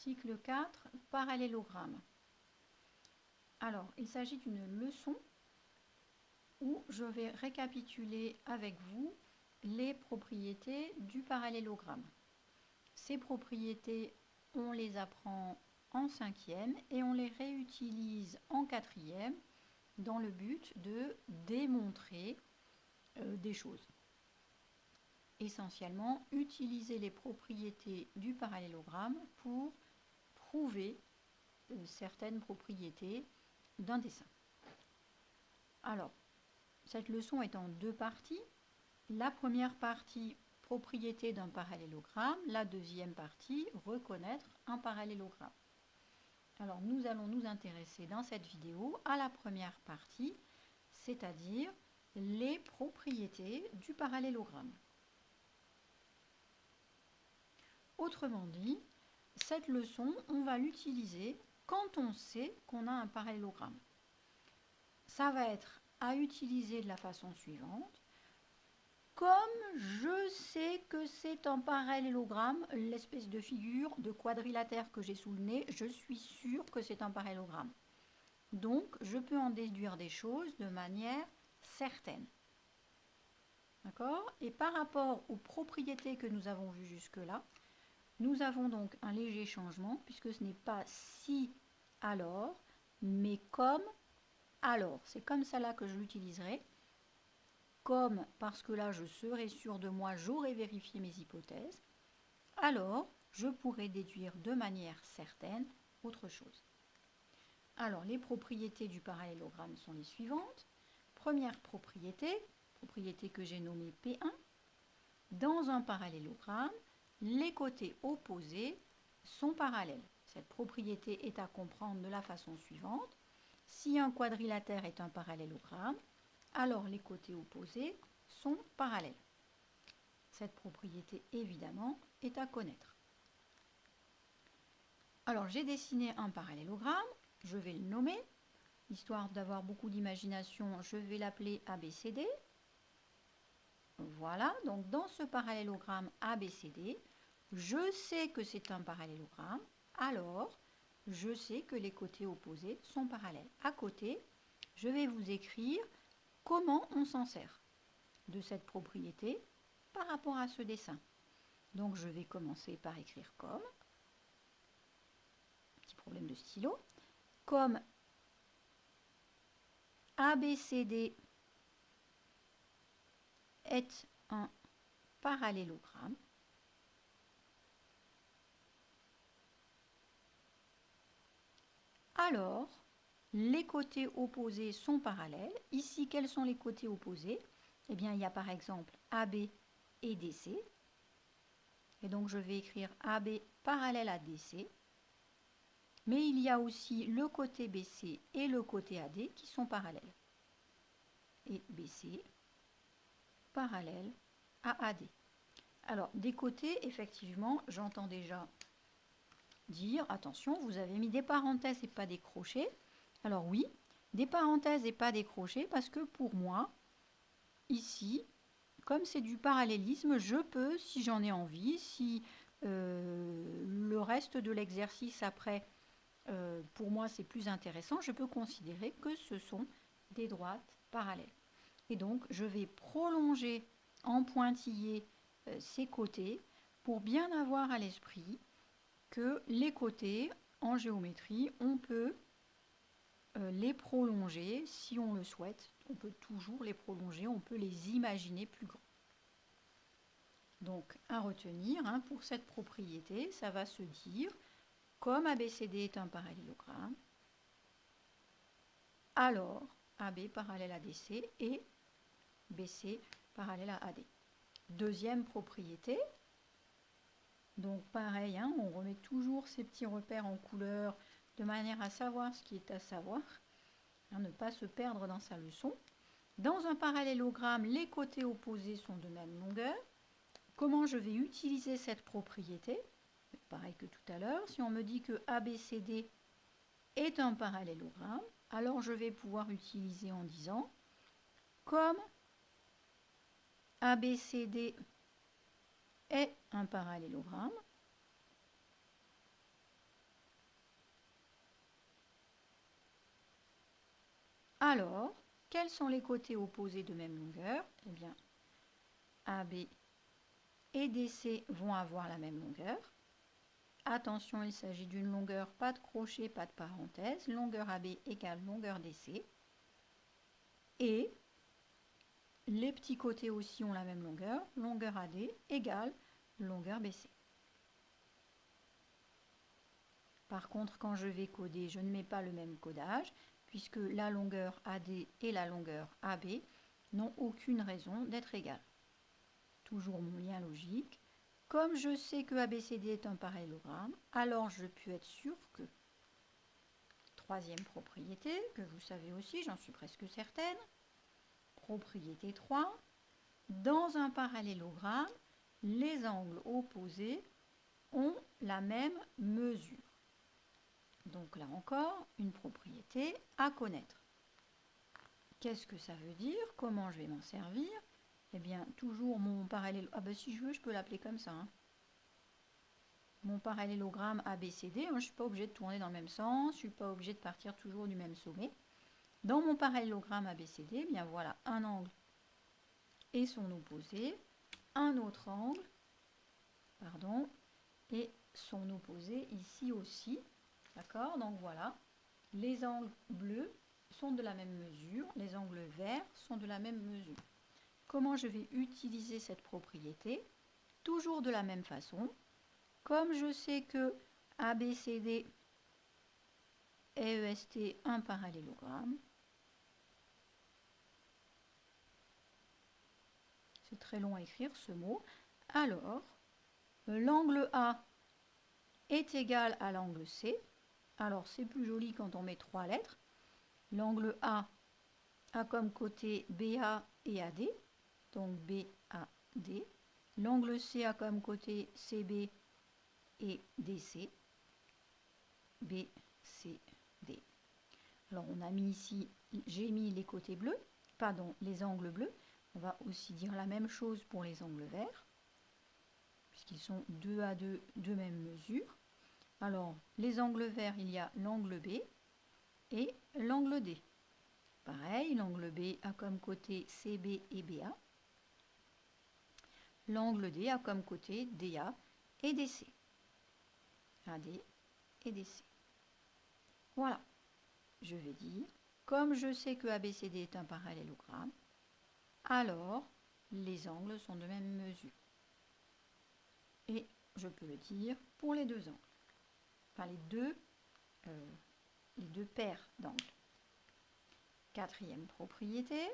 Cycle 4, parallélogramme. Alors, il s'agit d'une leçon où je vais récapituler avec vous les propriétés du parallélogramme. Ces propriétés, on les apprend en 5e et on les réutilise en 4e dans le but de démontrer des choses. Essentiellement, utiliser les propriétés du parallélogramme pour prouver certaines propriétés d'un dessin. Alors, cette leçon est en 2 parties. La première partie, propriété d'un parallélogramme. La deuxième partie, reconnaître un parallélogramme. Alors, nous allons nous intéresser dans cette vidéo à la première partie, c'est-à-dire les propriétés du parallélogramme. Autrement dit, cette leçon, on va l'utiliser quand on sait qu'on a un parallélogramme. Ça va être à utiliser de la façon suivante. Comme je sais que c'est un parallélogramme, l'espèce de figure de quadrilatère que j'ai sous le nez, je suis sûre que c'est un parallélogramme. Donc, je peux en déduire des choses de manière certaine. D'accord? Et par rapport aux propriétés que nous avons vues jusque-là, nous avons donc un léger changement, puisque ce n'est pas si alors, mais comme alors. C'est comme ça là que je l'utiliserai. Comme parce que là je serai sûre de moi, j'aurai vérifié mes hypothèses, alors je pourrai déduire de manière certaine autre chose. Alors les propriétés du parallélogramme sont les suivantes. Première propriété que j'ai nommée P1. Dans un parallélogramme, les côtés opposés sont parallèles. Cette propriété est à comprendre de la façon suivante. Si un quadrilatère est un parallélogramme, alors les côtés opposés sont parallèles. Cette propriété, évidemment, est à connaître. Alors, j'ai dessiné un parallélogramme, je vais le nommer. Histoire d'avoir beaucoup d'imagination, je vais l'appeler ABCD. Voilà, donc dans ce parallélogramme ABCD, je sais que c'est un parallélogramme, alors je sais que les côtés opposés sont parallèles. À côté, je vais vous écrire comment on s'en sert de cette propriété par rapport à ce dessin. Donc je vais commencer par écrire comme, petit problème de stylo, comme ABCD est un parallélogramme, alors les côtés opposés sont parallèles. Ici, quels sont les côtés opposés? Eh bien, il y a par exemple AB et DC. Et donc, je vais écrire AB parallèle à DC. Mais il y a aussi le côté BC et le côté AD qui sont parallèles. Et BC parallèle à AD. Alors, des côtés, effectivement, j'entends déjà dire, attention, vous avez mis des parenthèses et pas des crochets. Alors oui, des parenthèses et pas des crochets, parce que pour moi, ici, comme c'est du parallélisme, je peux, si j'en ai envie, si le reste de l'exercice après, pour moi, c'est plus intéressant, je peux considérer que ce sont des droites parallèles. Et donc, je vais prolonger en pointillé ces côtés pour bien avoir à l'esprit que les côtés, en géométrie, on peut les prolonger si on le souhaite. On peut toujours les prolonger, on peut les imaginer plus grands. Donc, à retenir, hein, pour cette propriété, ça va se dire, comme ABCD est un parallélogramme, alors AB parallèle à DC et BC parallèle à AD. Deuxième propriété, donc pareil, hein, on remet toujours ces petits repères en couleur de manière à savoir ce qui est à savoir, hein, ne pas se perdre dans sa leçon. Dans un parallélogramme, les côtés opposés sont de même longueur. Comment je vais utiliser cette propriété? Pareil que tout à l'heure, si on me dit que ABCD est un parallélogramme, alors je vais pouvoir utiliser en disant comme ABCD est un parallélogramme, Alors, quels sont les côtés opposés de même longueur? Eh bien, AB et DC vont avoir la même longueur. Attention, il s'agit d'une longueur, pas de crochet, pas de parenthèse. Longueur AB égale longueur DC. Et les petits côtés aussi ont la même longueur. Longueur AD égale longueur BC. Par contre, quand je vais coder, je ne mets pas le même codage, puisque la longueur AD et la longueur AB n'ont aucune raison d'être égales. Toujours mon lien logique. Comme je sais que ABCD est un parallélogramme, alors je peux être sûr que, troisième propriété, que vous savez aussi, j'en suis presque certaine, propriété 3, dans un parallélogramme, les angles opposés ont la même mesure. Donc là encore, une propriété à connaître. Qu'est-ce que ça veut dire? Comment je vais m'en servir? Eh bien, toujours mon parallélogramme. Ah ben si je veux, je peux l'appeler comme ça. Hein. Mon parallélogramme ABCD, je ne suis pas obligée de tourner dans le même sens, je ne suis pas obligée de partir toujours du même sommet. Dans mon parallélogramme ABCD, eh bien voilà un angle et son opposé, un autre angle, pardon, et son opposé ici aussi. D'accord? Donc voilà, les angles bleus sont de la même mesure, les angles verts sont de la même mesure. Comment je vais utiliser cette propriété? Toujours de la même façon. Comme je sais que ABCD est EST un parallélogramme, c'est très long à écrire ce mot, alors l'angle A est égal à l'angle C. Alors c'est plus joli quand on met 3 lettres. L'angle A a comme côté BA et AD, donc BAD. L'angle C a comme côté CB et DC, BCD. Alors on a mis ici, j'ai mis les côtés bleus, pardon, les angles bleus. On va aussi dire la même chose pour les angles verts, puisqu'ils sont 2 à 2 de même mesure. Alors, les angles verts, il y a l'angle B et l'angle D. Pareil, l'angle B a comme côté CB et BA. L'angle D a comme côté DA et DC. AD et DC. Voilà, je vais dire, comme je sais que ABCD est un parallélogramme, alors les angles sont de même mesure. Et je peux le dire pour les deux angles. Enfin, les deux paires d'angles. Quatrième propriété.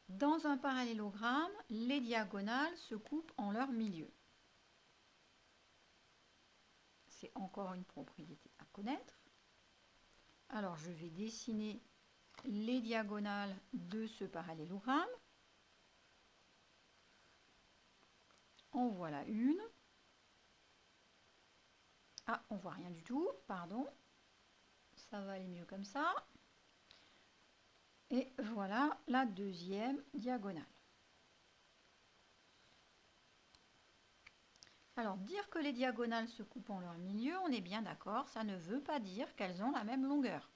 Dans un parallélogramme, les diagonales se coupent en leur milieu. C'est encore une propriété à connaître. Alors, je vais dessiner les diagonales de ce parallélogramme. En voilà une. Ah, on voit rien du tout, pardon. Ça va aller mieux comme ça. Et voilà la deuxième diagonale. Alors, dire que les diagonales se coupent en leur milieu, on est bien d'accord, ça ne veut pas dire qu'elles ont la même longueur.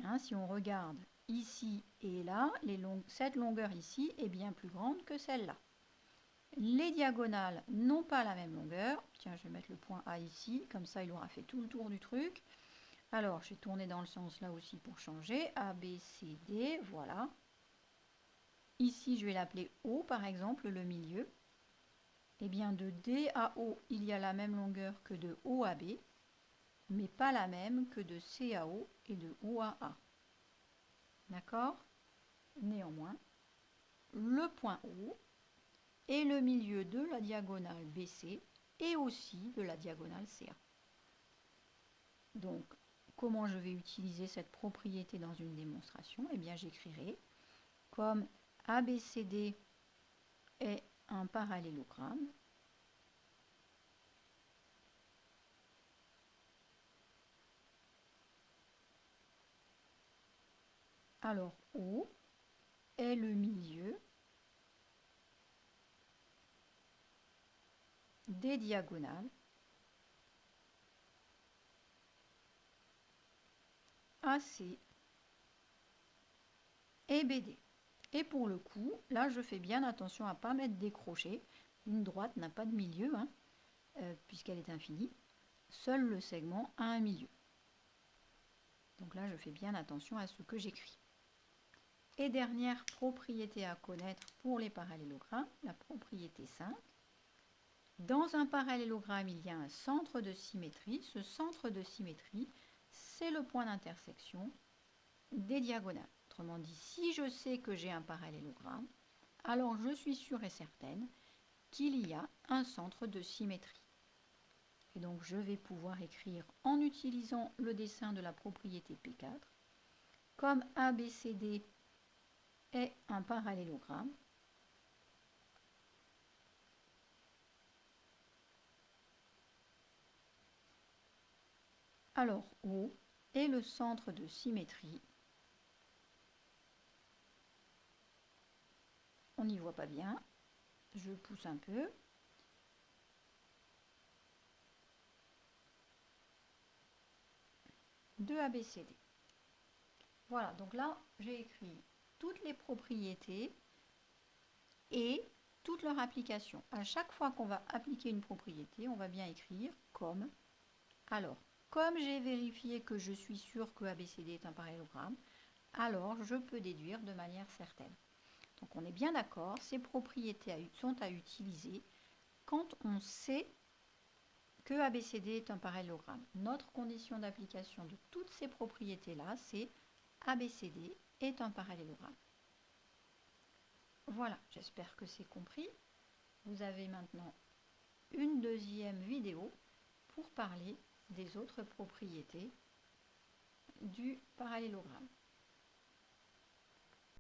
Hein, si on regarde ici et là, cette longueur ici est bien plus grande que celle-là. Les diagonales n'ont pas la même longueur. Tiens, je vais mettre le point A ici, comme ça il aura fait tout le tour du truc. Alors, je vais tourner dans le sens là aussi pour changer. A, B, C, D, voilà. Ici, je vais l'appeler O, par exemple, le milieu. Eh bien, de D à O, il y a la même longueur que de O à B, mais pas la même que de C à O et de O à A. D'accord? Néanmoins, le point O est le milieu de la diagonale BC et aussi de la diagonale CA. Donc, comment je vais utiliser cette propriété dans une démonstration? Eh bien, j'écrirai comme ABCD est un parallélogramme, alors O est le milieu des diagonales AC et BD. Et pour le coup, là, je fais bien attention à ne pas mettre des crochets. Une droite n'a pas de milieu, hein, puisqu'elle est infinie. Seul le segment a un milieu. Donc là, je fais bien attention à ce que j'écris. Et dernière propriété à connaître pour les parallélogrammes, la propriété 5. Dans un parallélogramme, il y a un centre de symétrie. Ce centre de symétrie, c'est le point d'intersection des diagonales. Autrement dit, si je sais que j'ai un parallélogramme, alors je suis sûre et certaine qu'il y a un centre de symétrie. Et donc je vais pouvoir écrire en utilisant le dessin de la propriété P4, comme ABCD est un parallélogramme, alors O est le centre de symétrie. On n'y voit pas bien, je pousse un peu. De ABCD. Voilà, donc là, j'ai écrit toutes les propriétés et toutes leurs applications. À chaque fois qu'on va appliquer une propriété, on va bien écrire comme. Alors, comme j'ai vérifié que je suis sûre que ABCD est un parallélogramme, alors je peux déduire de manière certaine. Donc on est bien d'accord, ces propriétés sont à utiliser quand on sait que ABCD est un parallélogramme. Notre condition d'application de toutes ces propriétés-là, c'est ABCD est un parallélogramme. Voilà, j'espère que c'est compris. Vous avez maintenant une deuxième vidéo pour parler des autres propriétés du parallélogramme.